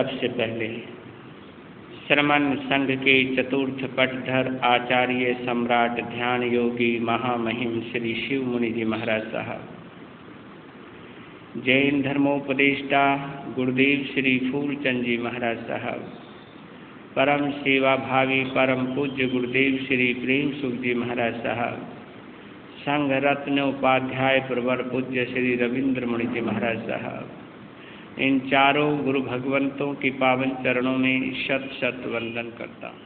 सबसे पहले श्रमण संघ के चतुर्थ पटधर आचार्य सम्राट ध्यान योगी महामहिम श्री शिव मुनि जी महाराज साहब, जैन धर्मोपदेष्टा गुरुदेव श्री फूलचंद जी महाराज साहब, परम सेवा भावी परम पूज्य गुरुदेव श्री प्रेम सुख जी महाराज साहब, संघ रत्न उपाध्याय प्रवर पूज्य श्री रविंद्र मुनि जी महाराज साहब, इन चारों गुरु भगवंतों के पावन चरणों में शत शत वंदन करता हूँ।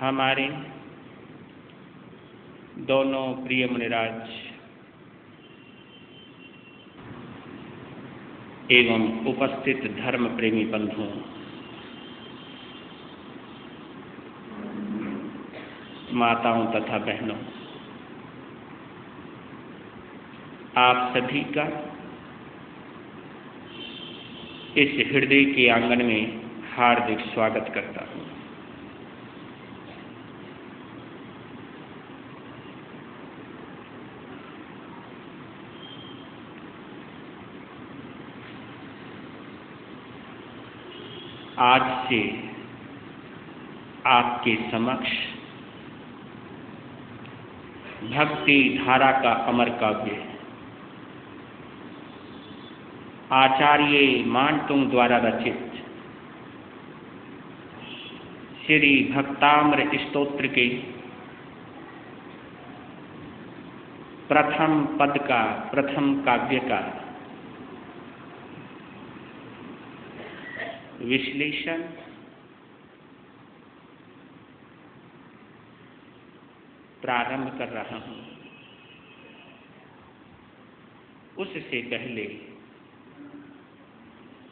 हमारे दोनों प्रिय मुनिराज एवं उपस्थित धर्म प्रेमी बंधुओं, माताओं तथा बहनों, आप सभी का इस हृदय के आंगन में हार्दिक स्वागत करता हूँ। आज से आपके समक्ष भक्ति धारा का अमर काव्य आचार्य मानतुंग द्वारा रचित श्री भक्ताम्र स्तोत्र के प्रथम पद का, प्रथम काव्य का विश्लेषण प्रारंभ कर रहा हूं। उससे पहले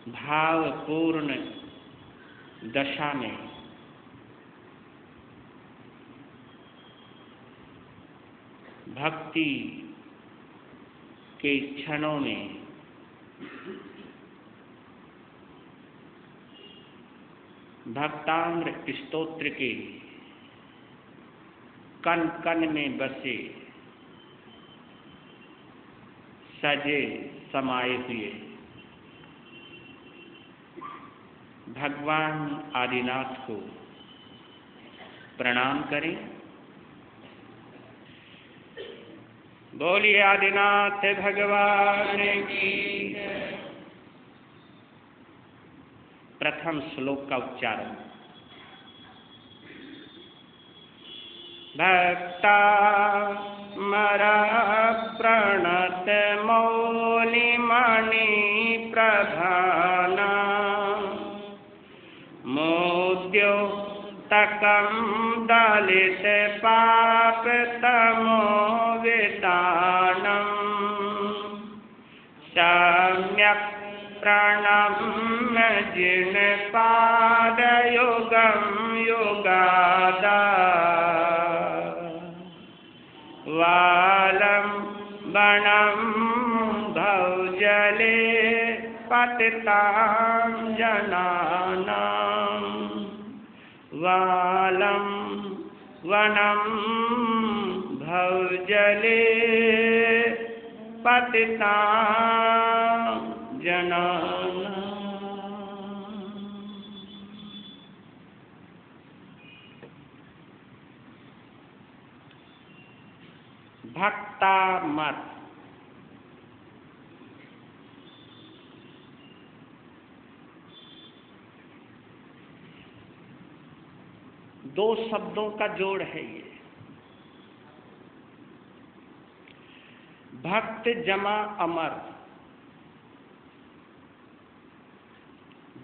भावपूर्ण दशा में भक्ति के क्षणों में भक्ताम्र स्तोत्र के कण कण में बसे सजे समाये हुए भगवान आदिनाथ को प्रणाम करें। बोलिए आदिनाथ भगवान की। प्रथम श्लोक का उच्चारण। भक्ता मरा प्रणत मौलिमणि प्रधाना मोद्यो तकं दलित पाप तमो वितानम सम्यक प्रणम्य जिन पाद युगम युगादा वालम वनम भौजले पतितां जनानां वालम वनम भौजले पतितां जनानां। भक्तामर दो शब्दों का जोड़ है ये। भक्त जमा अमर,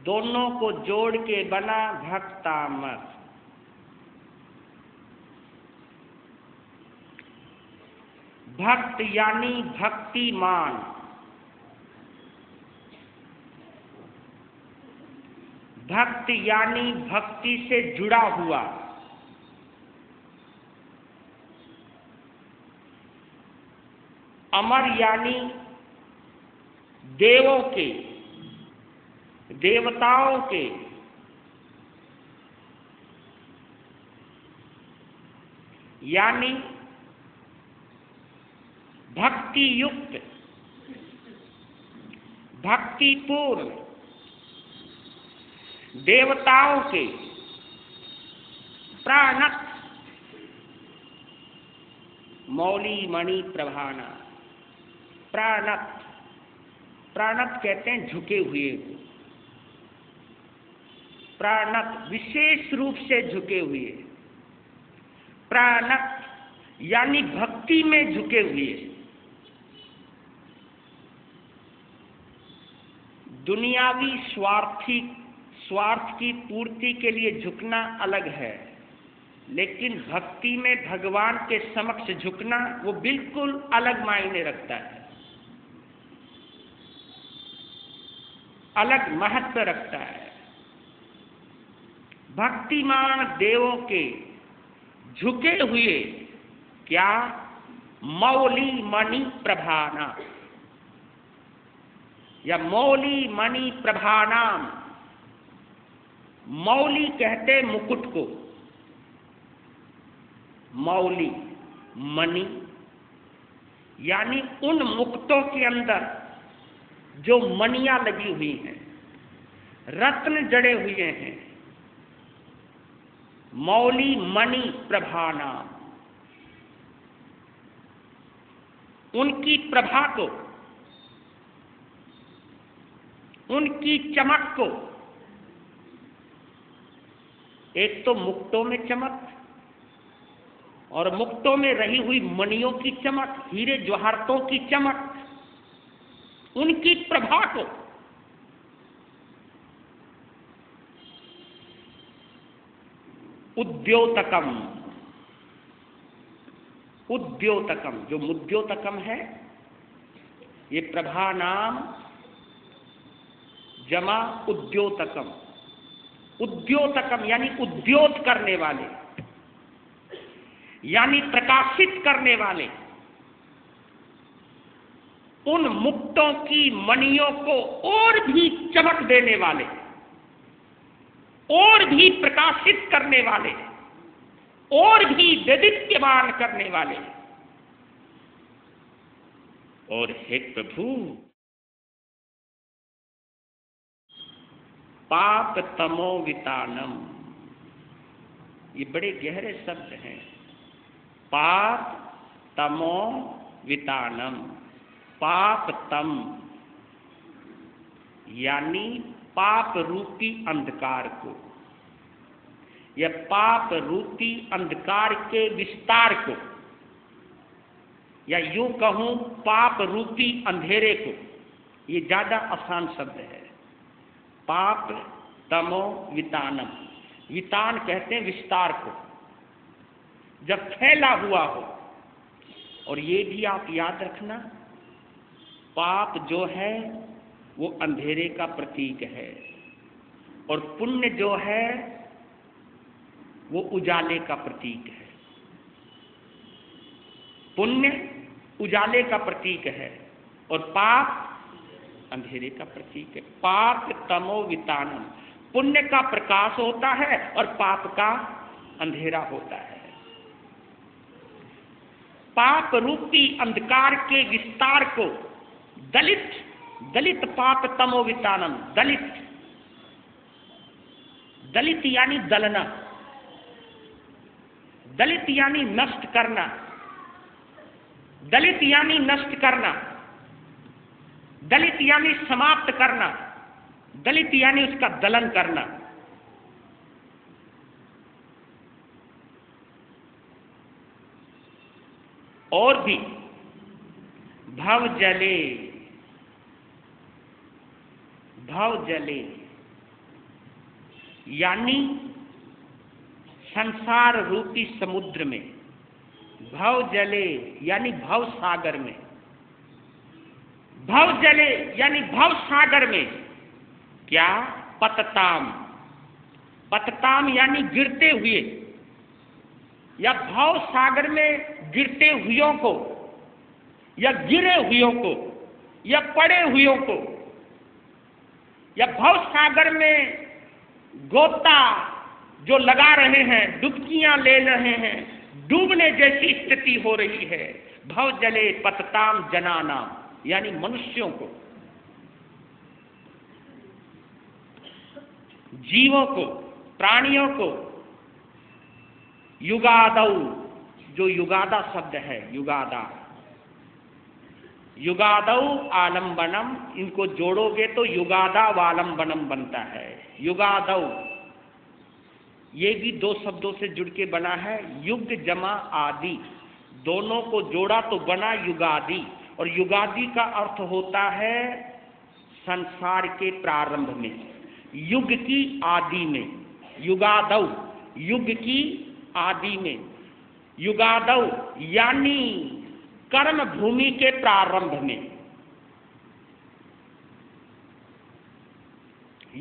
दोनों को जोड़ के बना भक्तामर। भक्त यानी भक्तिमान, भक्त यानी भक्ति से जुड़ा हुआ, अमर यानी देवों के, देवताओं के, यानी भक्ति युक्त, भक्तिपूर्ण देवताओं के प्राणत मौली मणि प्रभाना। प्राणत, प्राणत कहते हैं झुके हुए, प्राणत विशेष रूप से झुके हुए, प्राणत यानी भक्ति में झुके हुए। दुनियावी स्वार्थ की पूर्ति के लिए झुकना अलग है, लेकिन भक्ति में भगवान के समक्ष झुकना वो बिल्कुल अलग मायने रखता है, अलग महत्व रखता है। भक्तिमान देवों के झुके हुए क्या मौली मणि प्रभाना या मौली मणि प्रभानाम। मौली कहते मुकुट को, मौली मणि यानी उन मुकुटों के अंदर जो मणियां लगी हुई हैं, रत्न जड़े हुए हैं। मौली मणि प्रभाना, उनकी प्रभा को, उनकी चमक को, एक तो मुक्तों में चमक और मुक्तों में रही हुई मणियों की चमक, हीरे जवाहरातों की चमक, उनकी प्रभा को उद्योतकम, उद्योतकम जो मुद्योतकम है, ये प्रभा नाम जमा उद्योतकम। उद्योतकम यानी उद्योत करने वाले, यानी प्रकाशित करने वाले। उन मुक्तों की मणियों को और भी चमक देने वाले, और भी प्रकाशित करने वाले, और भी वैदित्यमान करने वाले। और हे प्रभु, पाप तमो वितानम, ये बड़े गहरे शब्द हैं। पाप तमो वितानम, पाप तम यानी पाप रूपी अंधकार को, या पाप रूपी अंधकार के विस्तार को, या यूं कहूं पाप रूपी अंधेरे को। ये ज्यादा आसान शब्द है। पाप तमो वितानम, वितान कहते हैं विस्तार को, जब फैला हुआ हो। और ये भी आप याद रखना, पाप जो है वो अंधेरे का प्रतीक है, और पुण्य जो है वो उजाले का प्रतीक है। पुण्य उजाले का प्रतीक है और पाप अंधेरे का प्रतीक है। पाप तमो वितानम, पुण्य का प्रकाश होता है और पाप का अंधेरा होता है। पाप रूपी अंधकार के विस्तार को दलित, दलित पाप तमो वितानम, दलित, दलित यानी दलना, दलित यानी नष्ट करना, दलित यानी नष्ट करना, दलित यानी समाप्त करना, दलित यानी उसका दलन करना। और भी भव जले, भव जले यानी संसार रूपी समुद्र में, भव जले यानी भव सागर में, भव जले यानी भव सागर में क्या पतताम, पतताम यानी गिरते हुए, या भव सागर में गिरते हुओं को, या गिरे हुओं को, या पड़े हुओं को, या भव सागर में गोता जो लगा रहे हैं, डुबकियां ले रहे हैं, डूबने जैसी स्थिति हो रही है, भव जले पतताम जनानाम, यानी मनुष्यों को, जीवों को, प्राणियों को, युगादौ, जो युगादा शब्द है, युगादा, युगादौ आलंबनम, इनको जोड़ोगे तो युगादा वालंबनम बनता है। युगादौ ये भी दो शब्दों से जुड़ के बना है, युग जमा आदि, दोनों को जोड़ा तो बना युगादि, और युगादि का अर्थ होता है संसार के प्रारंभ में, युग की आदि में। युगादौ, युग की आदि में, युगादौ यानी कर्म भूमि के प्रारंभ में,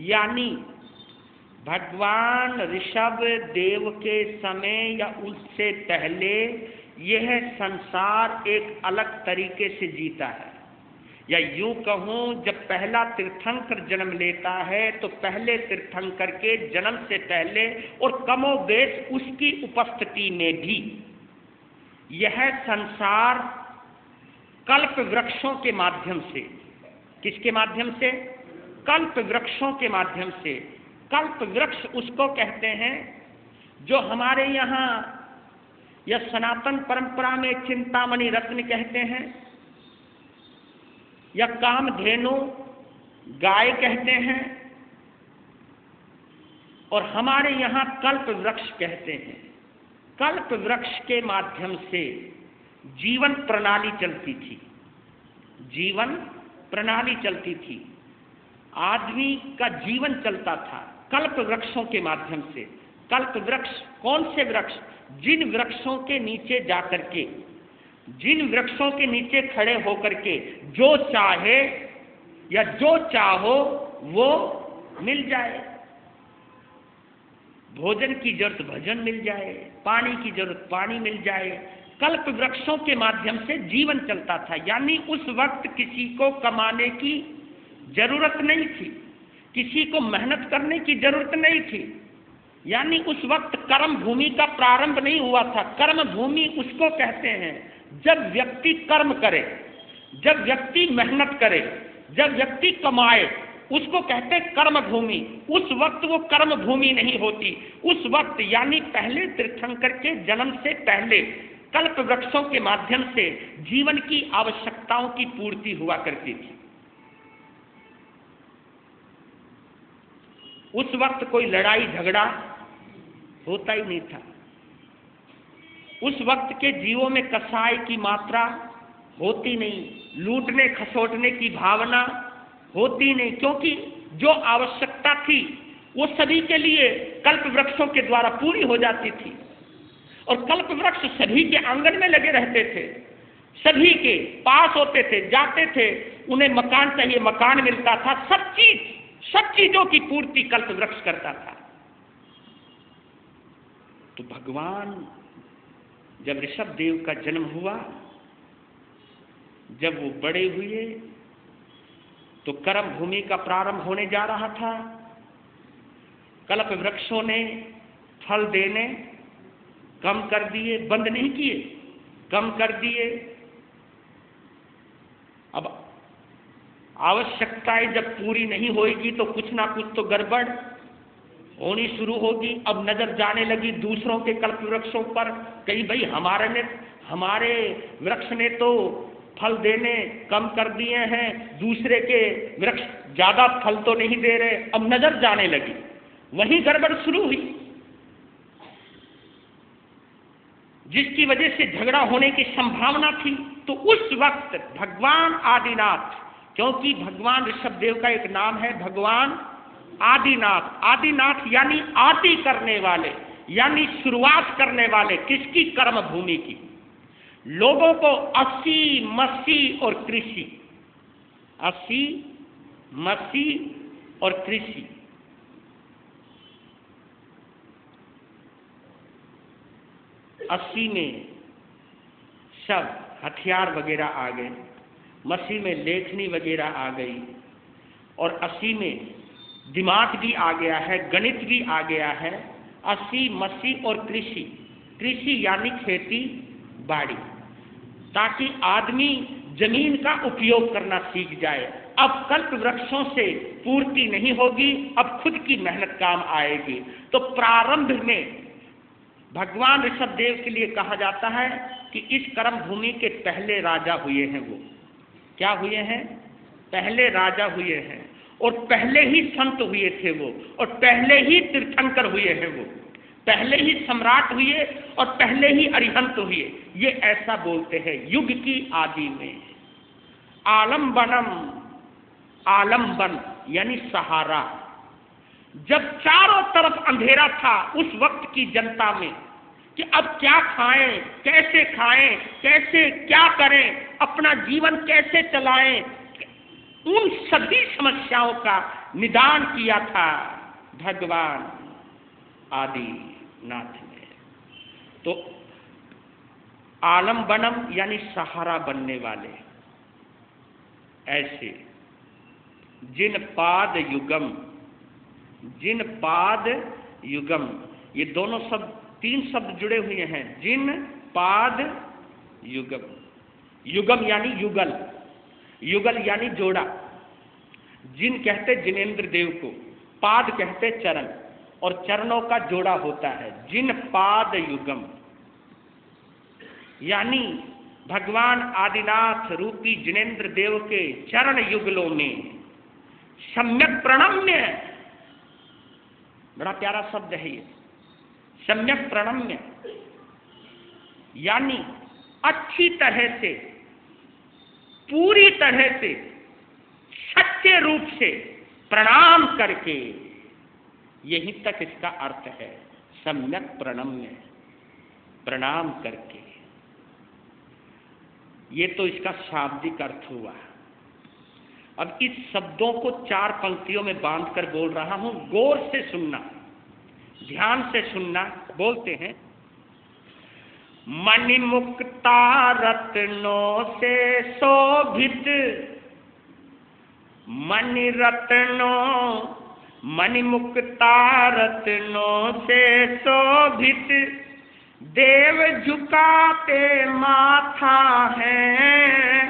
यानी भगवान ऋषभ देव के समय या उससे पहले यह संसार एक अलग तरीके से जीता है। या यूं कहूं, जब पहला तीर्थंकर जन्म लेता है तो पहले तीर्थंकर के जन्म से पहले और कमोबेश उसकी उपस्थिति में भी यह संसार कल्प वृक्षों के माध्यम से, किसके माध्यम से? कल्प वृक्षों के माध्यम से। कल्प वृक्ष उसको कहते हैं जो हमारे यहाँ या सनातन परंपरा में चिंतामणि रत्न कहते हैं, या कामधेनु गाय कहते हैं, और हमारे यहाँ कल्प वृक्ष कहते हैं। कल्प वृक्ष के माध्यम से जीवन प्रणाली चलती थी, जीवन प्रणाली चलती थी, आदमी का जीवन चलता था कल्प वृक्षों के माध्यम से। कल्प वृक्ष कौन से वृक्ष? जिन वृक्षों के नीचे जाकर के, जिन वृक्षों के नीचे खड़े होकर के जो चाहे या जो चाहो वो मिल जाए, भोजन की जरूरत भोजन मिल जाए, पानी की जरूरत पानी मिल जाए, कल्प वृक्षों के माध्यम से जीवन चलता था। यानी उस वक्त किसी को कमाने की जरूरत नहीं थी, किसी को मेहनत करने की जरूरत नहीं थी। यानी उस वक्त कर्म भूमि का प्रारंभ नहीं हुआ था। कर्म भूमि उसको कहते हैं जब व्यक्ति कर्म करे, जब व्यक्ति मेहनत करे, जब व्यक्ति कमाए, उसको कहते हैं कर्म भूमि। उस वक्त वो कर्म भूमि नहीं होती। उस वक्त यानी पहले तीर्थंकर के जन्म से पहले कल्प वृक्षों के माध्यम से जीवन की आवश्यकताओं की पूर्ति हुआ करती थी। उस वक्त कोई लड़ाई झगड़ा होता ही नहीं था। उस वक्त के जीवों में कसाई की मात्रा होती नहीं, लूटने खसोटने की भावना होती नहीं, क्योंकि जो आवश्यकता थी वो सभी के लिए कल्प वृक्षों के द्वारा पूरी हो जाती थी। और कल्प वृक्ष सभी के आंगन में लगे रहते थे, सभी के पास होते थे, जाते थे, उन्हें मकान चाहिए मकान मिलता था, सब चीजों की पूर्ति कल्प वृक्ष करता था। तो भगवान जब ऋषभ देव का जन्म हुआ, जब वो बड़े हुए तो कर्म भूमि का प्रारंभ होने जा रहा था। कल्प वृक्षों ने फल देने कम कर दिए, बंद नहीं किए, कम कर दिए। अब आवश्यकताएं जब पूरी नहीं होगी तो कुछ ना कुछ तो गड़बड़ होनी शुरू होगी। अब नजर जाने लगी दूसरों के कल्प वृक्षों पर, कहीं भाई हमारे वृक्ष ने तो फल देने कम कर दिए हैं, दूसरे के वृक्ष ज्यादा फल तो नहीं दे रहे। अब नजर जाने लगी, वहीं गड़बड़ शुरू हुई, जिसकी वजह से झगड़ा होने की संभावना थी। तो उस वक्त भगवान आदिनाथ, क्योंकि भगवान ऋषभदेव का एक नाम है भगवान आदिनाथ। आदिनाथ यानी आदि करने वाले, यानी शुरुआत करने वाले। किसकी? कर्म भूमि की। लोगों को अस्सी मसी और कृषि, अस्सी मसी और कृषि, अस्सी में सब हथियार वगैरह आ गए, मसी में लेखनी वगैरह आ गई, और अस्सी में दिमाग भी आ गया है, गणित भी आ गया है। अस्सी मसी और कृषि, कृषि यानी खेती बाड़ी। ताकि आदमी जमीन का उपयोग करना सीख जाए। अब कल्प वृक्षों से पूर्ति नहीं होगी, अब खुद की मेहनत काम आएगी। तो प्रारंभ में भगवान ऋषभदेव के लिए कहा जाता है कि इस कर्म भूमि के पहले राजा हुए हैं। वो क्या हुए हैं? पहले राजा हुए हैं, और पहले ही संत हुए थे वो, और पहले ही तीर्थंकर हुए हैं वो, पहले ही सम्राट हुए और पहले ही अरिहंत हुए। ये ऐसा बोलते हैं युग की आदि में। आलम्बनम, आलम्बन यानी सहारा। जब चारों तरफ अंधेरा था उस वक्त की जनता में कि अब क्या खाएं, कैसे क्या करें, अपना जीवन कैसे चलाएं, उन सभी समस्याओं का निदान किया था भगवान आदिनाथ ने। तो आलम्बनम यानी सहारा बनने वाले, ऐसे जिन पाद युगम, जिन पाद युगम, ये दोनों शब्द, तीन शब्द जुड़े हुए हैं। जिन पाद युगम, युगम यानी युगल, युगल यानी जोड़ा। जिन कहते जिनेंद्र देव को, पाद कहते चरण, और चरणों का जोड़ा होता है। जिन पाद युगम यानी भगवान आदिनाथ रूपी जिनेंद्र देव के चरण युगलों में सम्यक प्रणम्य, बड़ा प्यारा शब्द है ये, सम्यक प्रणम्य यानी अच्छी तरह से, पूरी तरह से, सच्चे रूप से प्रणाम करके, यहीं तक इसका अर्थ है सम्यक प्रणम्य, प्रणाम करके। ये तो इसका शाब्दिक अर्थ हुआ। अब इस शब्दों को चार पंक्तियों में बांधकर बोल रहा हूं, गौर से सुनना, ध्यान से सुनना। बोलते हैं, मणिमुक्ता रत्नों से शोभित, मणि रत्नों, मणिमुक्ता रत्नों से शोभित, देव झुकाते माथा है,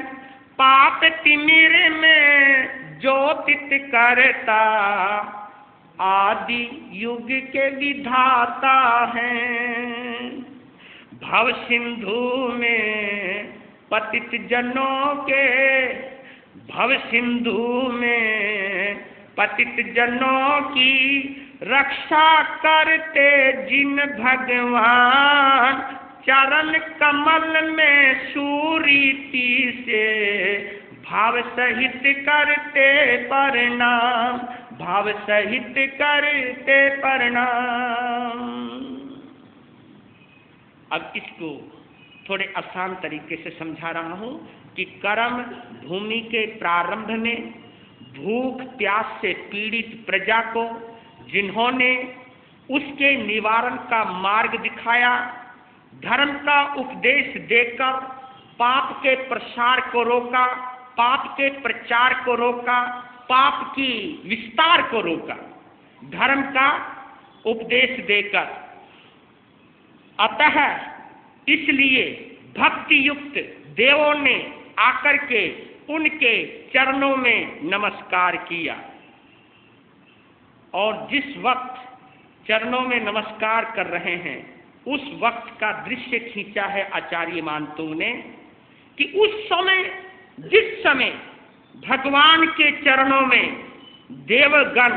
पाप तिमिर में ज्योतित करता, आदि युग के विधाता हैं। भव सिंधु में पतित जनों के, भव सिंधु में पतित जनों की रक्षा करते जिन भगवान, चरण कमल में सुरीति से भाव सहित करते प्रणाम, भाव सहित करते प्रणाम। अब इसको थोड़े आसान तरीके से समझा रहा हूं कि कर्म भूमि के प्रारंभ में भूख प्यास से पीड़ित प्रजा को जिन्होंने उसके निवारण का मार्ग दिखाया, धर्म का उपदेश देकर पाप के प्रसार को रोका, पाप के प्रचार को रोका, पाप की विस्तार को रोका, धर्म का उपदेश देकर। अतः इसलिए भक्ति युक्त देवों ने आकर के उनके चरणों में नमस्कार किया, और जिस वक्त चरणों में नमस्कार कर रहे हैं उस वक्त का दृश्य खींचा है आचार्य मानतु ने कि उस समय, जिस समय भगवान के चरणों में देवगण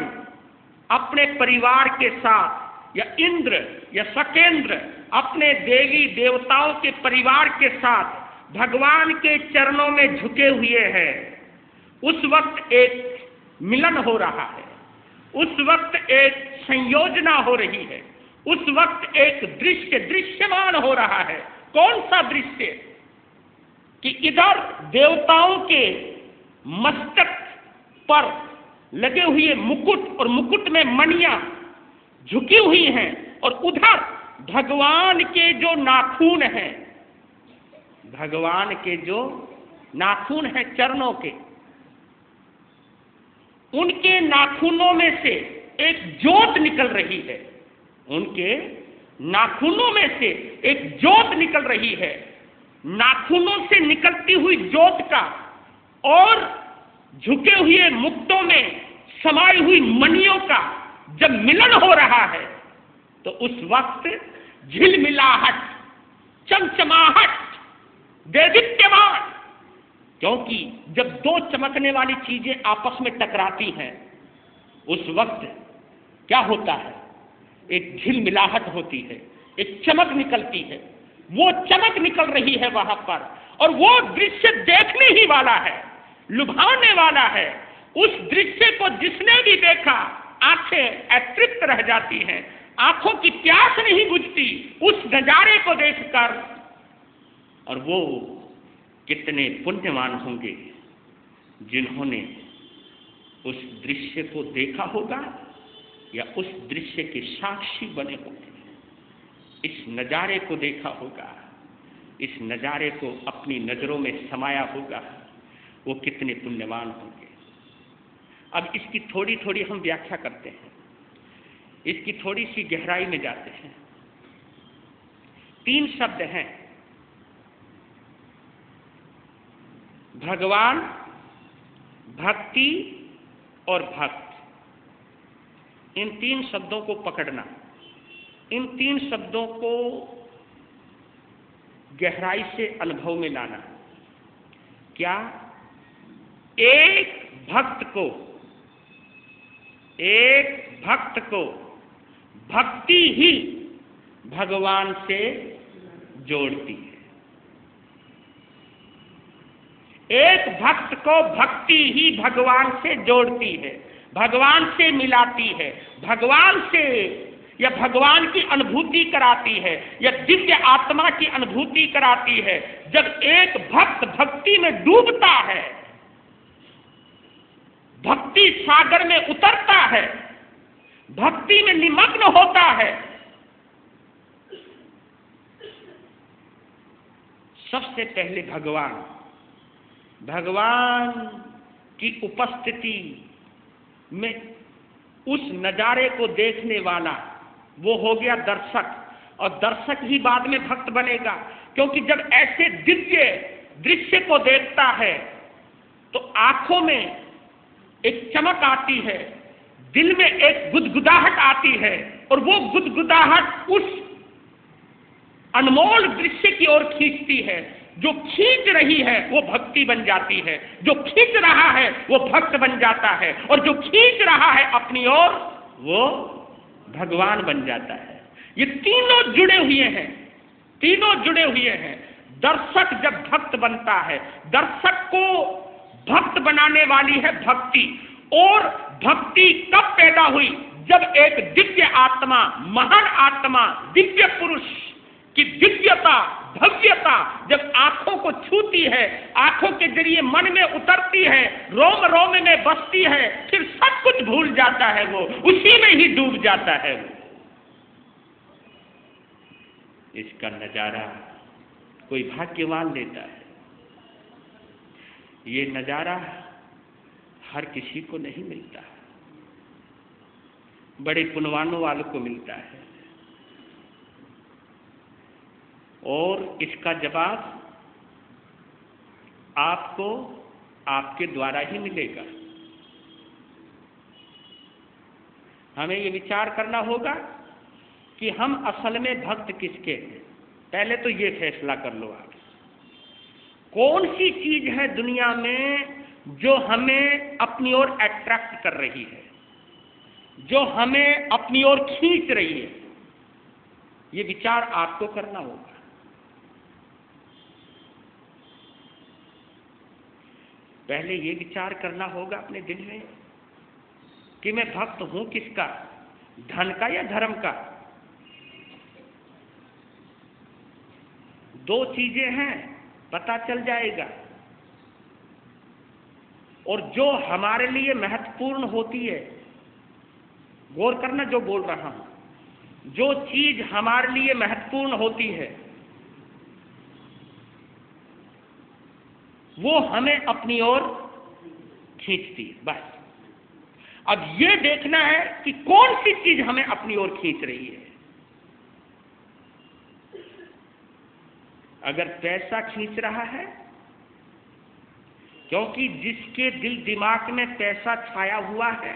अपने परिवार के साथ, या इंद्र या सकेंद्र अपने देवी देवताओं के परिवार के साथ भगवान के चरणों में झुके हुए हैं, उस वक्त एक मिलन हो रहा है, उस वक्त एक संयोजना हो रही है, उस वक्त एक दृश्य दृश्यमान हो रहा है। कौन सा दृश्य? कि इधर देवताओं के मस्तक पर लगे हुए मुकुट और मुकुट में मणियां झुकी हुई हैं, और उधर भगवान के जो नाखून हैं, भगवान के जो नाखून हैं चरणों के, उनके नाखूनों में से एक ज्योत निकल रही है, उनके नाखूनों में से एक ज्योत निकल रही है, नाखूनों से निकलती हुई जोत का और झुके हुए मुक्तों में समाई हुई मणियों का जब मिलन हो रहा है तो उस वक्त झिलमिलाहट, चमचमाहट, दैदीप्यमान, क्योंकि जब दो चमकने वाली चीजें आपस में टकराती हैं उस वक्त क्या होता है, एक झिलमिलाहट होती है, एक चमक निकलती है। वो चमक निकल रही है वहां पर और वो दृश्य देखने ही वाला है, लुभाने वाला है। उस दृश्य को जिसने भी देखा आंखें अतृप्त रह जाती हैं, आंखों की प्यास नहीं बुझती उस नजारे को देखकर। और वो कितने पुण्यवान होंगे जिन्होंने उस दृश्य को देखा होगा या उस दृश्य के साक्षी बने होंगे, इस नजारे को देखा होगा, इस नजारे को अपनी नजरों में समाया होगा, वो कितने पुण्यवान होंगे। अब इसकी थोड़ी थोड़ी हम व्याख्या करते हैं, इसकी थोड़ी सी गहराई में जाते हैं। 3 शब्द हैं, भगवान, भक्ति और भक्त। इन 3 शब्दों को पकड़ना, इन 3 शब्दों को गहराई से अनुभव में लाना। क्या एक भक्त को भक्ति ही भगवान से जोड़ती है। एक भक्त को भक्ति ही भगवान से जोड़ती है, भगवान से मिलाती है, भगवान से या भगवान की अनुभूति कराती है या दिव्य आत्मा की अनुभूति कराती है। जब एक भक्त भक्ति में डूबता है, भक्ति सागर में उतरता है, भक्ति में निमग्न होता है, सबसे पहले भगवान की उपस्थिति में उस नजारे को देखने वाला वो हो गया दर्शक, और दर्शक ही बाद में भक्त बनेगा। क्योंकि जब ऐसे दिव्य दृश्य को देखता है तो आंखों में एक चमक आती है, दिल में एक गुदगुदाहट आती है, और वो गुदगुदाहट उस अनमोल दृश्य की ओर खींचती है। जो खींच रही है वो भक्ति बन जाती है, जो खींच रहा है वो भक्त बन जाता है, और जो खींच रहा है अपनी ओर वो भगवान बन जाता है। ये तीनों जुड़े हुए हैं। दर्शक जब भक्त बनता है, दर्शक को भक्त बनाने वाली है भक्ति। और भक्ति कब पैदा हुई? जब एक दिव्य आत्मा, महान आत्मा, दिव्य पुरुष की दिव्यता, भव्यता जब आंखों को छूती है, आंखों के जरिए मन में उतरती है, रोम रोम में बसती है, फिर सब कुछ भूल जाता है, वो उसी में ही डूब जाता है। इसका नजारा कोई भाग्यवान लेता है। ये नजारा हर किसी को नहीं मिलता, बड़े पुण्यवानों वालों को मिलता है। और इसका जवाब आपको आपके द्वारा ही मिलेगा। हमें ये विचार करना होगा कि हम असल में भक्त किसके हैं। पहले तो ये फैसला कर लो आप, कौन सी चीज है दुनिया में जो हमें अपनी ओर अट्रैक्ट कर रही है, जो हमें अपनी ओर खींच रही है। ये विचार आपको करना होगा। पहले ये विचार करना होगा अपने दिल में कि मैं भक्त हूं किसका, धन का या धर्म का। 2 चीजें हैं, पता चल जाएगा। और जो हमारे लिए महत्वपूर्ण होती है, गौर करना जो बोल रहा हूं, जो चीज हमारे लिए महत्वपूर्ण होती है वो हमें अपनी ओर खींचती है। बस अब ये देखना है कि कौन सी चीज हमें अपनी ओर खींच रही है। अगर पैसा खींच रहा है, क्योंकि जिसके दिल दिमाग में पैसा छाया हुआ है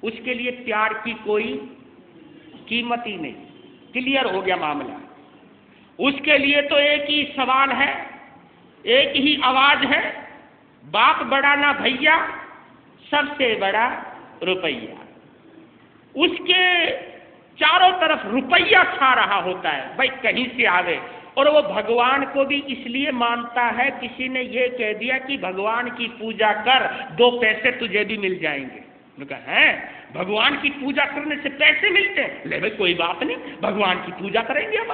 उसके लिए प्यार की कोई कीमत ही नहीं। क्लियर हो गया मामला। उसके लिए तो एक ही सवाल है, एक ही आवाज है, बाप बड़ा ना भैया, सबसे बड़ा रुपया। उसके चारों तरफ रुपया छा रहा होता है, भाई कहीं से आवे। और वो भगवान को भी इसलिए मानता है, किसी ने ये कह दिया कि भगवान की पूजा कर, 2 पैसे तुझे भी मिल जाएंगे। उन्होंने कहा है भगवान की पूजा करने से पैसे मिलते हैं? ले भाई कोई बात नहीं, भगवान की पूजा करेंगे अब।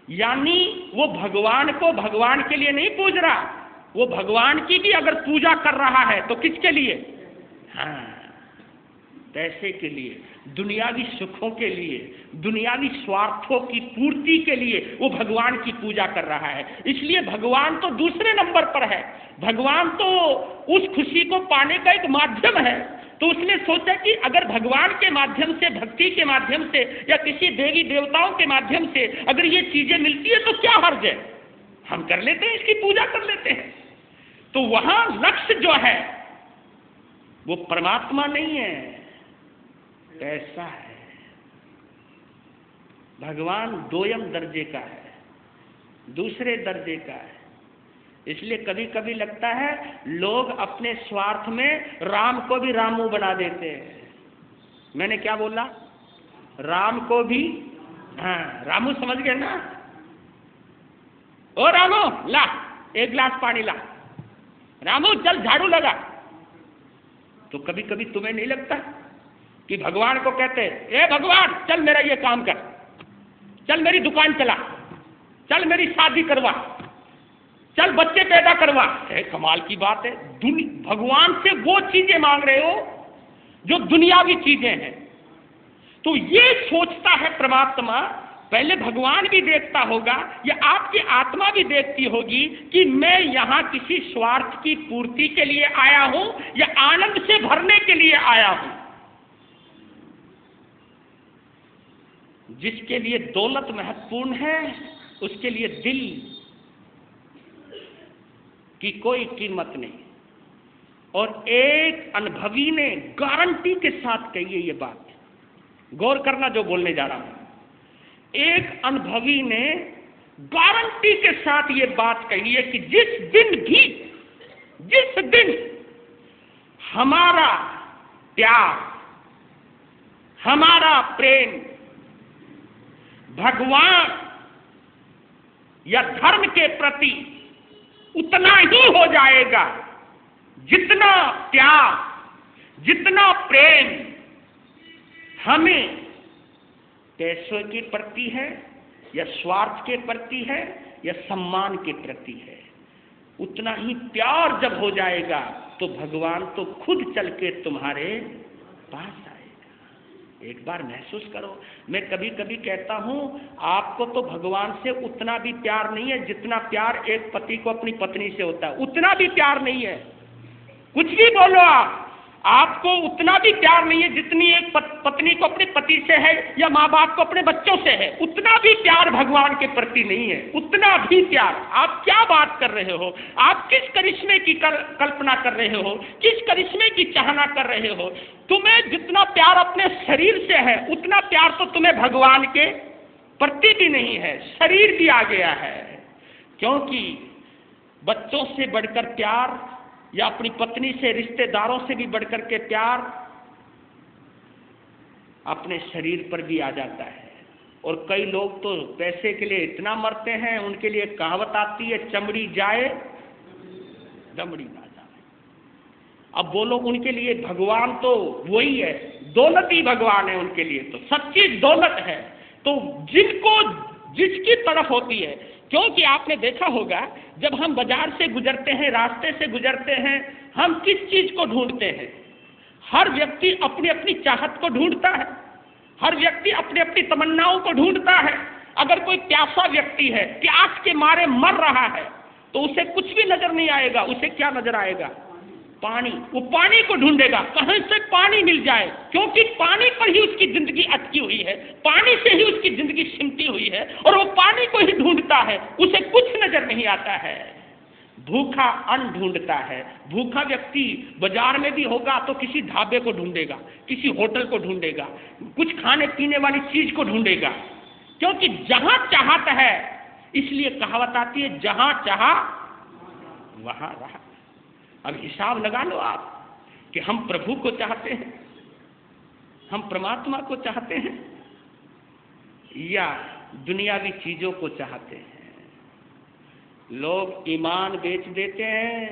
यानी वो भगवान को भगवान के लिए नहीं पूज रहा, वो भगवान की भी अगर पूजा कर रहा है तो किसके लिए? हाँ, पैसे के लिए, दुनियावी सुखों के लिए, दुनियावी स्वार्थों की पूर्ति के लिए वो भगवान की पूजा कर रहा है। इसलिए भगवान तो दूसरे नंबर पर है, भगवान तो उस खुशी को पाने का एक माध्यम है। तो उसने सोचा कि अगर भगवान के माध्यम से, भक्ति के माध्यम से या किसी देवी देवताओं के माध्यम से अगर ये चीजें मिलती है तो क्या हर्ज है, हम कर लेते हैं, इसकी पूजा कर लेते हैं। तो वहां लक्ष्य जो है वो परमात्मा नहीं है, पैसा है। भगवान दोयम दर्जे का है, दूसरे दर्जे का है। इसलिए कभी कभी लगता है लोग अपने स्वार्थ में राम को भी रामू बना देते हैं। मैंने क्या बोला? राम को भी, हाँ रामू समझ गए ना? ओ रामू ला 1 गिलास पानी ला, रामू चल झाड़ू लगा। तो कभी कभी तुम्हें नहीं लगता कि भगवान को कहते ए भगवान चल मेरा ये काम कर, चल मेरी दुकान चला, चल मेरी शादी करवा, चल बच्चे पैदा करवा। कमाल की बात है, भगवान से वो चीजें मांग रहे हो जो दुनियावी चीजें हैं। तो ये सोचता है परमात्मा, पहले भगवान भी देखता होगा या आपकी आत्मा भी देखती होगी कि मैं यहां किसी स्वार्थ की पूर्ति के लिए आया हूं या आनंद से भरने के लिए आया हूं। जिसके लिए दौलत महत्वपूर्ण है उसके लिए दिल की कोई कीमत नहीं। और एक अनुभवी ने गारंटी के साथ कही है ये बात, गौर करना जो बोलने जा रहा हूं। एक अनुभवी ने गारंटी के साथ ये बात कही है कि जिस दिन हमारा प्यार, हमारा प्रेम भगवान या धर्म के प्रति उतना ही हो जाएगा जितना प्यार, जितना प्रेम हमें पैसों के प्रति है या स्वार्थ के प्रति है या सम्मान के प्रति है। उतना ही प्यार जब हो जाएगा तो भगवान तो खुद चल के तुम्हारे पास आएगा। एक बार महसूस करो। मैं कभी कभी कहता हूं आपको तो भगवान से उतना भी प्यार नहीं है जितना प्यार एक पति को अपनी पत्नी से होता है, उतना भी प्यार नहीं है। कुछ भी बोलो आपको उतना भी प्यार नहीं है जितनी एक पत्नी को अपने पति से है या माँ बाप को अपने बच्चों से है। उतना भी प्यार भगवान के प्रति नहीं है, उतना भी प्यार। आप क्या बात कर रहे हो? आप किस करिश्मे की कल्पना कर रहे हो? किस करिश्मे की चाहना कर रहे हो? तुम्हें जितना प्यार अपने शरीर से है उतना प्यार तो तुम्हें भगवान के प्रति भी नहीं है। शरीर भी आ गया है, क्योंकि बच्चों से बढ़कर प्यार या अपनी पत्नी से, रिश्तेदारों से भी बढ़कर के प्यार अपने शरीर पर भी आ जाता है। और कई लोग तो पैसे के लिए इतना मरते हैं, उनके लिए कहावत आती है चमड़ी जाए दमड़ी ना जाए। अब बोलो उनके लिए भगवान तो वही है, दौलत ही भगवान है उनके लिए, तो सच्ची दौलत है। तो जिनको जिसकी तरफ होती है, क्योंकि आपने देखा होगा जब हम बाजार से गुजरते हैं, रास्ते से गुजरते हैं, हम किस चीज को ढूंढते हैं? हर व्यक्ति अपनी अपनी चाहत को ढूंढता है, हर व्यक्ति अपनी अपनी तमन्नाओं को ढूंढता है। अगर कोई प्यासा व्यक्ति है, प्यास के मारे मर रहा है, तो उसे कुछ भी नजर नहीं आएगा। उसे क्या नजर आएगा? पानी, वो पानी को ढूंढेगा, कहां से पानी मिल जाए, क्योंकि पानी पर ही उसकी जिंदगी अटकी हुई है, पानी से ही उसकी जिंदगी सिमटी हुई है और वो पानी को ही ढूंढता है, उसे कुछ नजर नहीं आता है। भूखा अन्न ढूंढता है। भूखा व्यक्ति बाजार में भी होगा तो किसी ढाबे को ढूंढेगा, किसी होटल को ढूंढेगा, कुछ खाने पीने वाली चीज को ढूंढेगा, क्योंकि जहां चाहता है, इसलिए कहावत आती है जहां चाहा वहां रहा। अब हिसाब लगा लो आप कि हम प्रभु को चाहते हैं, हम परमात्मा को चाहते हैं या दुनियावी चीजों को चाहते हैं। लोग ईमान बेच देते हैं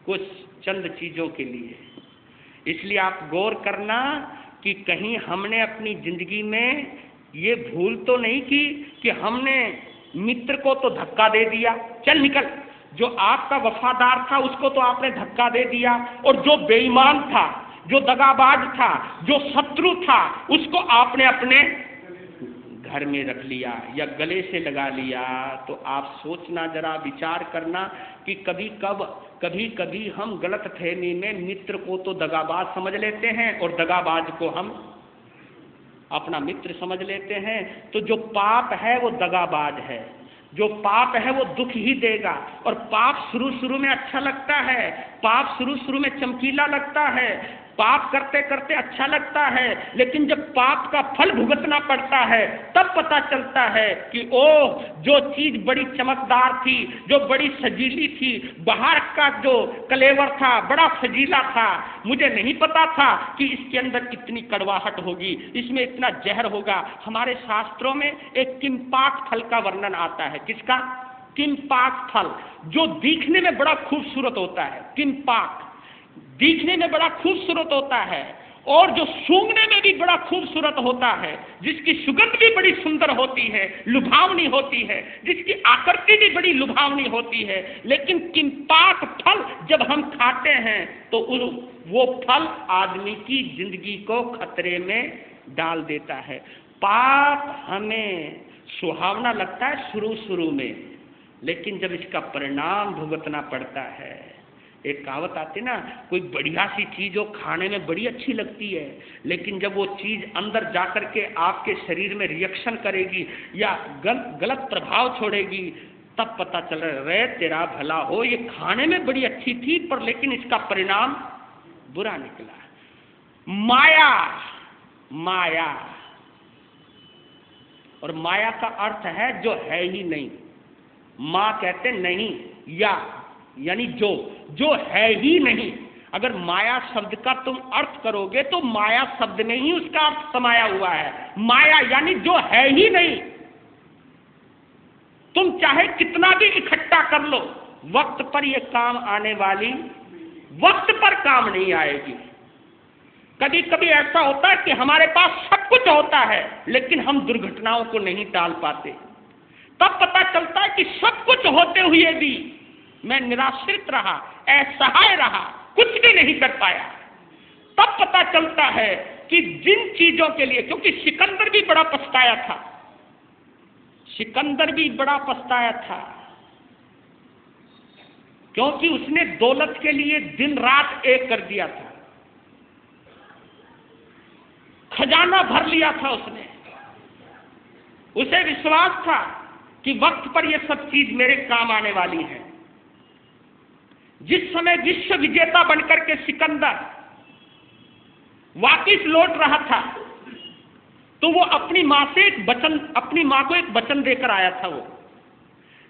कुछ चंद चीजों के लिए। इसलिए आप गौर करना कि कहीं हमने अपनी जिंदगी में ये भूल तो नहीं की कि हमने मित्र को तो धक्का दे दिया, चल निकल, जो आपका वफादार था उसको तो आपने धक्का दे दिया, और जो बेईमान था, जो दगाबाज था, जो शत्रु था, उसको आपने अपने घर में रख लिया या गले से लगा लिया। तो आप सोचना, जरा विचार करना कि कभी कभी हम गलत फहमी में मित्र को तो दगाबाज समझ लेते हैं और दगाबाज को हम अपना मित्र समझ लेते हैं। तो जो पाप है वो दगाबाज है, जो पाप है वो दुख ही देगा। और पाप शुरू में अच्छा लगता है, पाप शुरू में चमकीला लगता है, पाप करते करते अच्छा लगता है, लेकिन जब पाप का फल भुगतना पड़ता है तब पता चलता है कि ओह, जो चीज बड़ी चमकदार थी, जो बड़ी सजीली थी, बाहर का जो कलेवर था बड़ा सजीला था, मुझे नहीं पता था कि इसके अंदर इतनी कड़वाहट होगी, इसमें इतना जहर होगा। हमारे शास्त्रों में एक किम्पाक फल का वर्णन आता है। किसका? किम्पाक फल, जो दिखने में बड़ा खूबसूरत होता है। किम्पाक दिखने में बड़ा खूबसूरत होता है और जो सूंघने में भी बड़ा खूबसूरत होता है, जिसकी सुगंध भी बड़ी सुंदर होती है, लुभावनी होती है, जिसकी आकृति भी बड़ी लुभावनी होती है। लेकिन किम्पाक फल जब हम खाते हैं तो वो फल आदमी की जिंदगी को खतरे में डाल देता है। पाप हमें सुहावना लगता है शुरू में, लेकिन जब इसका परिणाम भुगतना पड़ता है, एक कहावत आती ना, कोई बढ़िया सी चीज हो खाने में बड़ी अच्छी लगती है, लेकिन जब वो चीज अंदर जाकर के आपके शरीर में रिएक्शन करेगी या गलत प्रभाव छोड़ेगी, तब पता चल रहा है तेरा भला हो, ये खाने में बड़ी अच्छी थी पर लेकिन इसका परिणाम बुरा निकला। माया और माया का अर्थ है जो है ही नहीं। माँ कहते नहीं, यानी जो है ही नहीं। अगर माया शब्द का तुम अर्थ करोगे तो माया शब्द में ही उसका अर्थ समाया हुआ है। माया यानी जो है ही नहीं। तुम चाहे कितना भी इकट्ठा कर लो, वक्त पर ये काम आने वाली, वक्त पर काम नहीं आएगी। कभी कभी ऐसा होता है कि हमारे पास सब कुछ होता है लेकिन हम दुर्घटनाओं को नहीं टाल पाते। तब पता चलता है कि सब कुछ होते हुए भी मैं निराश्रित रहा, असहाय रहा, कुछ भी नहीं कर पाया। तब पता चलता है कि जिन चीजों के लिए, क्योंकि सिकंदर भी बड़ा पछताया था, सिकंदर भी बड़ा पछताया था, क्योंकि उसने दौलत के लिए दिन रात एक कर दिया था, खजाना भर लिया था उसने। उसे विश्वास था कि वक्त पर ये सब चीज मेरे काम आने वाली है। जिस समय विश्व विजेता बनकर के सिकंदर वापिस लौट रहा था तो वो अपनी मां को एक वचन देकर आया था। वो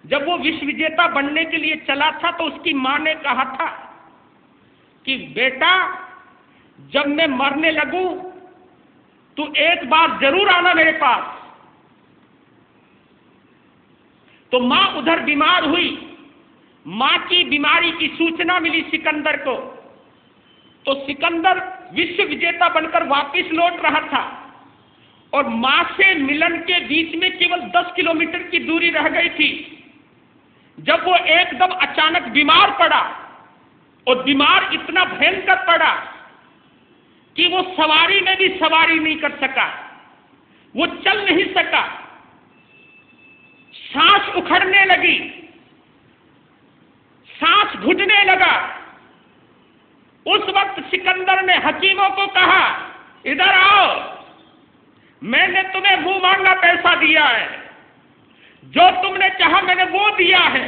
जब वो विश्व विजेता बनने के लिए चला था तो उसकी मां ने कहा था कि बेटा, जब मैं मरने लगूं तो एक बार जरूर आना मेरे पास। तो मां उधर बीमार हुई, मां की बीमारी की सूचना मिली सिकंदर को, तो सिकंदर विश्व विजेता बनकर वापस लौट रहा था और मां से मिलन के बीच में केवल 10 किलोमीटर की दूरी रह गई थी, जब वो एकदम अचानक बीमार पड़ा। और बीमार इतना भयंकर पड़ा कि वो सवारी में भी सवारी नहीं कर सका, वो चल नहीं सका, सांस उखड़ने लगी, सांस घुटने लगा, उस वक्त सिकंदर ने हकीमों को कहा, इधर आओ, मैंने तुम्हें मुंह मांगा पैसा दिया है, जो तुमने चाहा मैंने वो दिया है।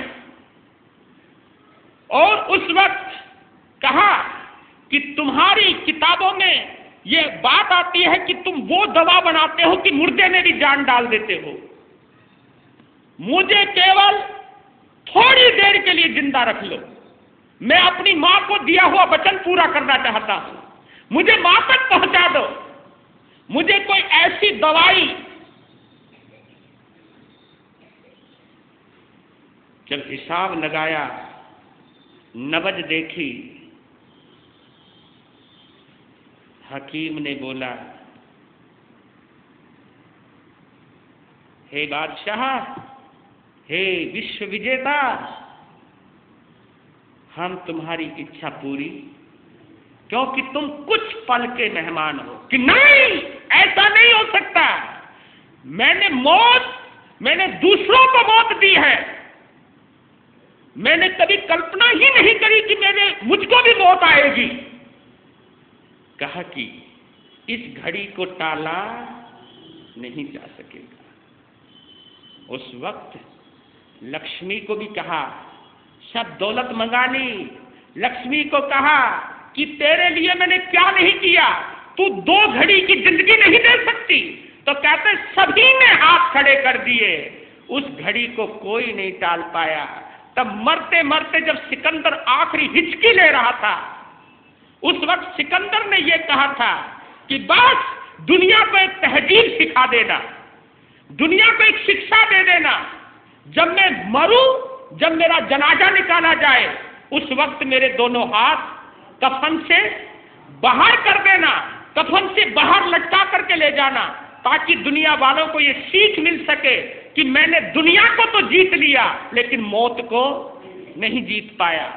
और उस वक्त कहा कि तुम्हारी किताबों में ये बात आती है कि तुम वो दवा बनाते हो कि मुर्दे में भी जान डाल देते हो। मुझे केवल थोड़ी देर के लिए जिंदा रख लो, मैं अपनी मां को दिया हुआ वचन पूरा करना चाहता हूं, मुझे मां तक पहुंचा दो, मुझे कोई ऐसी दवाई। जब हिसाब लगाया, नबज देखी, हकीम ने बोला, हे बादशाह, हे विश्व विजेता, हम तुम्हारी इच्छा पूरी, क्योंकि तुम कुछ पल के मेहमान हो। कि नहीं, ऐसा नहीं हो सकता, मैंने दूसरों को मौत दी है, मैंने कभी कल्पना ही नहीं करी कि मुझको भी मौत आएगी। कहा कि इस घड़ी को टाला नहीं जा सकेगा। उस वक्त लक्ष्मी को भी कहा, सब दौलत मंगा ली, लक्ष्मी को कहा कि तेरे लिए मैंने क्या नहीं किया, तू 2 घड़ी की जिंदगी नहीं दे सकती। तो कहते सभी ने हाथ खड़े कर दिए, उस घड़ी को कोई नहीं टाल पाया। तब मरते मरते जब सिकंदर आखिरी हिचकी ले रहा था, उस वक्त सिकंदर ने यह कहा था कि बस दुनिया को एक तहजीब सिखा देना, दुनिया को एक शिक्षा दे देना, जब मैं मरूं, जब मेरा जनाजा निकाला जाए, उस वक्त मेरे दोनों हाथ कफन से बाहर कर देना, कफन से बाहर लटका करके ले जाना, ताकि दुनिया वालों को ये सीख मिल सके कि मैंने दुनिया को तो जीत लिया लेकिन मौत को नहीं जीत पाया।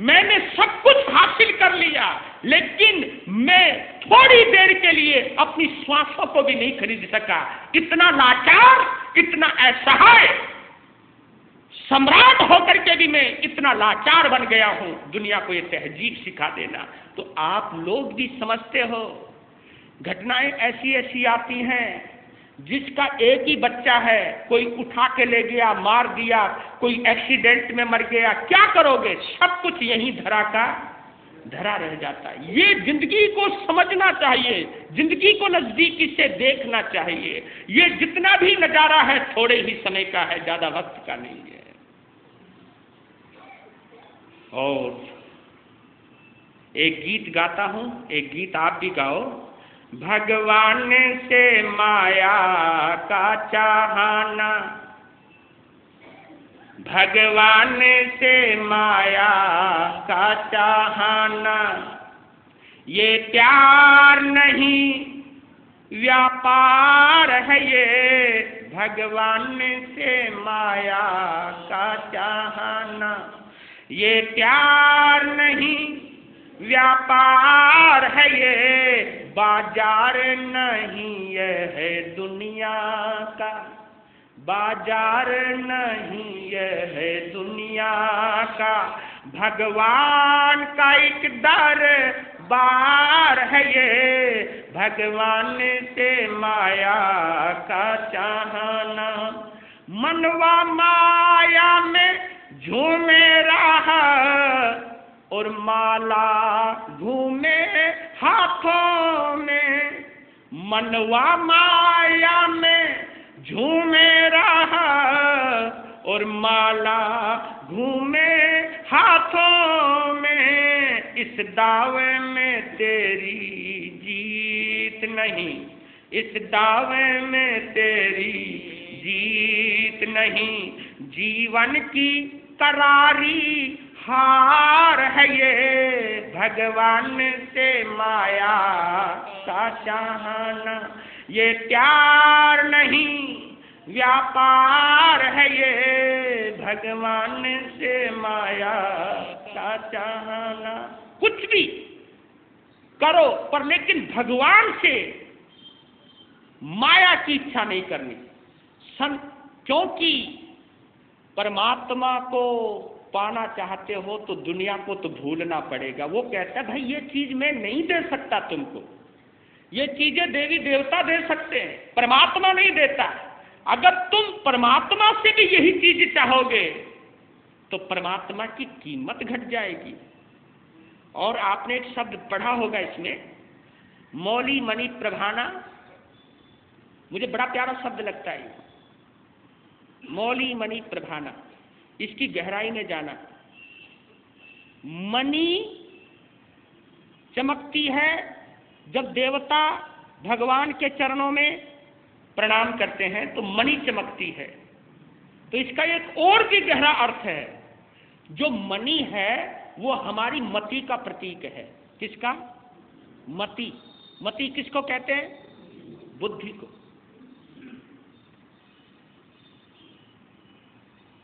मैंने सब कुछ हासिल कर लिया, लेकिन मैं थोड़ी देर के लिए अपनी श्वासों को भी नहीं खरीद सका। इतना लाचार, इतना असहाय सम्राट होकर के भी मैं इतना लाचार बन गया हूं। दुनिया को ये तहजीब सिखा देना। तो आप लोग भी समझते हो, घटनाएं ऐसी ऐसी आती हैं, जिसका एक ही बच्चा है, कोई उठा के ले गया, मार दिया, कोई एक्सीडेंट में मर गया, क्या करोगे? सब कुछ यहीं धरा का धरा रह जाता है। ये जिंदगी को समझना चाहिए, जिंदगी को नजदीकी से देखना चाहिए। ये जितना भी नजारा है थोड़े ही समय का है, ज्यादा वक्त का नहीं है। और एक गीत गाता हूं, एक गीत आप भी गाओ। भगवान से माया का चाहना, भगवान से माया का चाहना, ये प्यार नहीं व्यापार है, ये भगवान से माया का चाहना, ये प्यार नहीं व्यापार है, ये बाजार नहीं ये है दुनिया का, बाजार नहीं ये है दुनिया का, भगवान का एक दरबार है, ये भगवान से माया का चाहना। मनवा माया में झूमे रहा और माला घूमे हाथों में, मनवा माया में झूमे रहा और माला घूमे हाथों में। इस दावे में तेरी जीत नहीं, इस दावे में तेरी जीत नहीं, जीवन की करारी हार है, ये भगवान से माया का चाहना, ये प्यार नहीं व्यापार है, ये भगवान से माया का चाहना। कुछ भी करो पर लेकिन भगवान से माया की इच्छा नहीं करनी, क्योंकि परमात्मा को पाना चाहते हो तो दुनिया को तो भूलना पड़ेगा। वो कहता है भाई ये चीज मैं नहीं दे सकता तुमको, ये चीजें देवी देवता दे सकते हैं, परमात्मा नहीं देता। अगर तुम परमात्मा से भी यही चीज चाहोगे तो परमात्मा की कीमत घट जाएगी। और आपने एक शब्द पढ़ा होगा इसमें, मौली मणि प्रभाना, मुझे बड़ा प्यारा शब्द लगता है, मौली मणि प्रभाना। इसकी गहराई में जाना, मणि चमकती है जब देवता भगवान के चरणों में प्रणाम करते हैं तो मणि चमकती है। तो इसका एक और भी गहरा अर्थ है, जो मणि है वो हमारी मति का प्रतीक है। किसका? मति। मति किसको कहते हैं? बुद्धि को।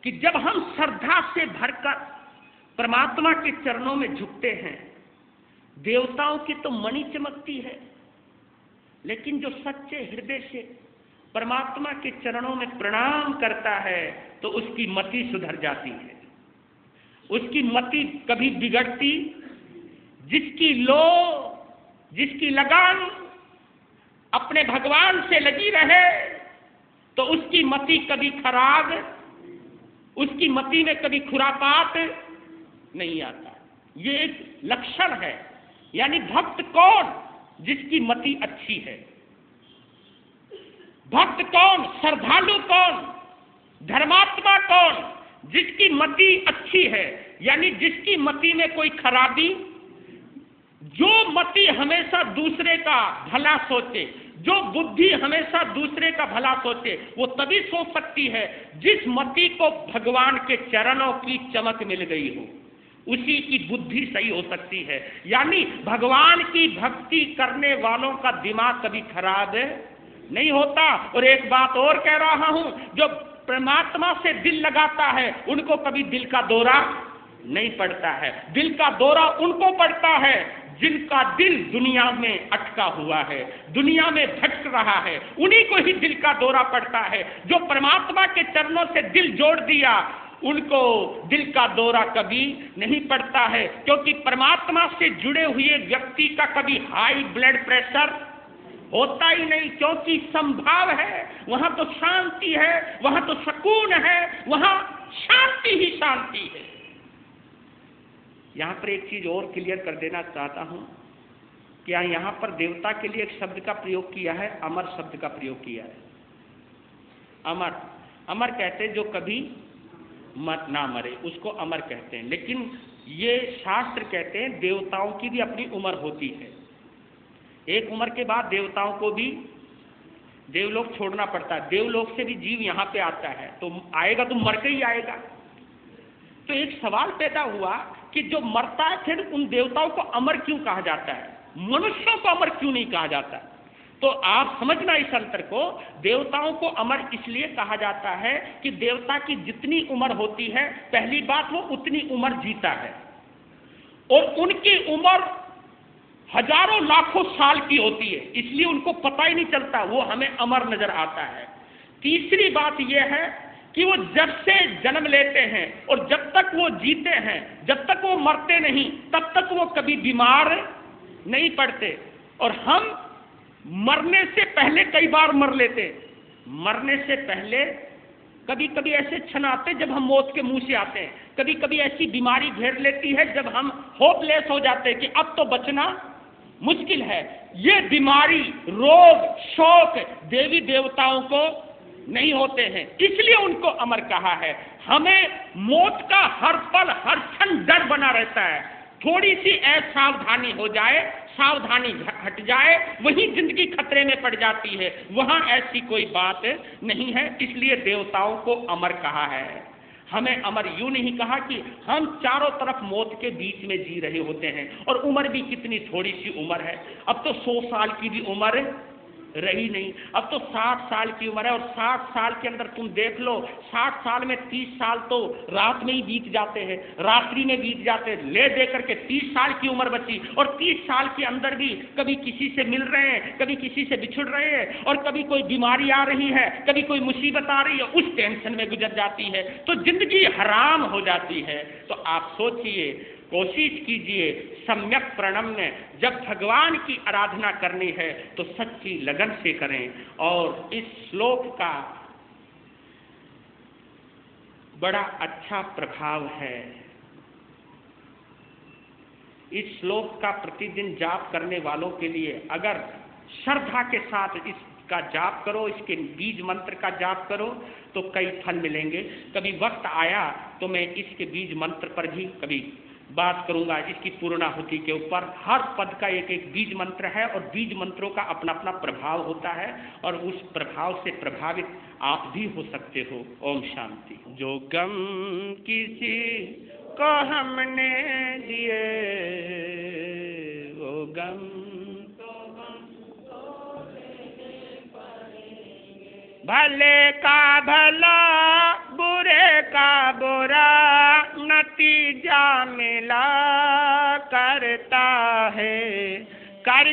कि जब हम श्रद्धा से भरकर परमात्मा के चरणों में झुकते हैं, देवताओं की तो मणि चमकती है, लेकिन जो सच्चे हृदय से परमात्मा के चरणों में प्रणाम करता है तो उसकी मति सुधर जाती है, उसकी मति कभी बिगड़ती, जिसकी लगान अपने भगवान से लगी रहे तो उसकी मति कभी खराब, उसकी मति में कभी खुरापात नहीं आता। ये एक लक्षण है। यानी भक्त कौन? जिसकी मति अच्छी है। भक्त कौन? श्रद्धालु कौन? धर्मात्मा कौन? जिसकी मति अच्छी है, यानी जिसकी मति में कोई खराबी, जो मति हमेशा दूसरे का भला सोचे, जो बुद्धि हमेशा दूसरे का भला सोचे, वो तभी सोच सकती है जिस मति को भगवान के चरणों की चमक मिल गई हो, उसी की बुद्धि सही हो सकती है। यानी भगवान की भक्ति करने वालों का दिमाग कभी खराब नहीं होता। और एक बात और कह रहा हूं, जो परमात्मा से दिल लगाता है उनको कभी दिल का दौरा नहीं पड़ता है। दिल का दौरा उनको पड़ता है जिनका दिल दुनिया में अटका हुआ है, दुनिया में भटक रहा है, उन्हीं को ही दिल का दौरा पड़ता है। जो परमात्मा के चरणों से दिल जोड़ दिया उनको दिल का दौरा कभी नहीं पड़ता है, क्योंकि परमात्मा से जुड़े हुए व्यक्ति का कभी हाई ब्लड प्रेशर होता ही नहीं, क्योंकि संभाव है, वहां तो शांति है, वहां तो सुकून है, वहां शांति ही शांति है। यहां पर एक चीज और क्लियर कर देना चाहता हूं कि यहां पर देवता के लिए एक शब्द का प्रयोग किया है, अमर शब्द का प्रयोग किया है। अमर, अमर कहते हैं जो कभी मत ना मरे, उसको अमर कहते हैं। लेकिन ये शास्त्र कहते हैं देवताओं की भी अपनी उम्र होती है, एक उम्र के बाद देवताओं को भी देवलोक छोड़ना पड़ता है। देवलोक से भी जीव यहाँ पे आता है, तो आएगा तो मर के ही आएगा। तो एक सवाल पैदा हुआ कि जो मरता है फिर उन देवताओं को अमर क्यों कहा जाता है, मनुष्यों को अमर क्यों नहीं कहा जाता? तो आप समझना इस अंतर को। देवताओं को अमर इसलिए कहा जाता है कि देवता की जितनी उम्र होती है, पहली बात वो उतनी उम्र जीता है, और उनकी उम्र हजारों लाखों साल की होती है, इसलिए उनको पता ही नहीं चलता, वो हमें अमर नजर आता है। तीसरी बात यह है कि वो जब से जन्म लेते हैं और जब तक वो जीते हैं, जब तक वो मरते नहीं, तब तक वो कभी बीमार नहीं पड़ते। और हम मरने से पहले कई बार मर लेते, मरने से पहले कभी कभी ऐसे क्षण आते जब हम मौत के मुंह से आते हैं, कभी कभी ऐसी बीमारी घेर लेती है जब हम होपलेस हो जाते हैं कि अब तो बचना मुश्किल है। ये बीमारी, रोग, शोक देवी देवताओं को नहीं होते हैं, इसलिए उनको अमर कहा है। हमें मौत का हर पल हर क्षण डर बना रहता है, थोड़ी सी असावधानी हो जाए, सावधानी हट जाए, वही जिंदगी खतरे में पड़ जाती है, वहां ऐसी कोई बात नहीं है। इसलिए देवताओं को अमर कहा है। हमें अमर यूं नहीं कहा कि हम चारों तरफ मौत के बीच में जी रहे होते हैं, और उम्र भी कितनी थोड़ी सी उम्र है, अब तो 100 साल की भी उम्र रही नहीं। अब तो 60 साल की उम्र है और 60 साल के अंदर तुम देख लो, 60 साल में 30 साल तो रात में ही बीत जाते हैं, रात्रि में बीत जाते हैं, ले दे करके 30 साल की उम्र बची। और 30 साल के अंदर भी कभी किसी से मिल रहे हैं, कभी किसी से बिछुड़ रहे हैं, और कभी कोई बीमारी आ रही है, कभी कोई मुसीबत आ रही है, उस टेंशन में गुजर जाती है, तो जिंदगी हराम हो जाती है। तो आप सोचिए, कोशिश कीजिए सम्यक प्रणम्य, जब भगवान की आराधना करनी है तो सच्ची लगन से करें। और इस श्लोक का बड़ा अच्छा प्रभाव है। इस श्लोक का प्रतिदिन जाप करने वालों के लिए, अगर श्रद्धा के साथ इसका जाप करो, इसके बीज मंत्र का जाप करो, तो कई फल मिलेंगे। कभी वक्त आया तो मैं इसके बीज मंत्र पर भी कभी बात करूंगा, इसकी पूर्णाहुति के ऊपर। हर पद का एक एक बीज मंत्र है और बीज मंत्रों का अपना अपना प्रभाव होता है, और उस प्रभाव से प्रभावित आप भी हो सकते हो। ओम शांति। जो गम किसी को हमने दिए, वो गम भले का भला बुरे का बुरा नतीजा मिला करता है, कर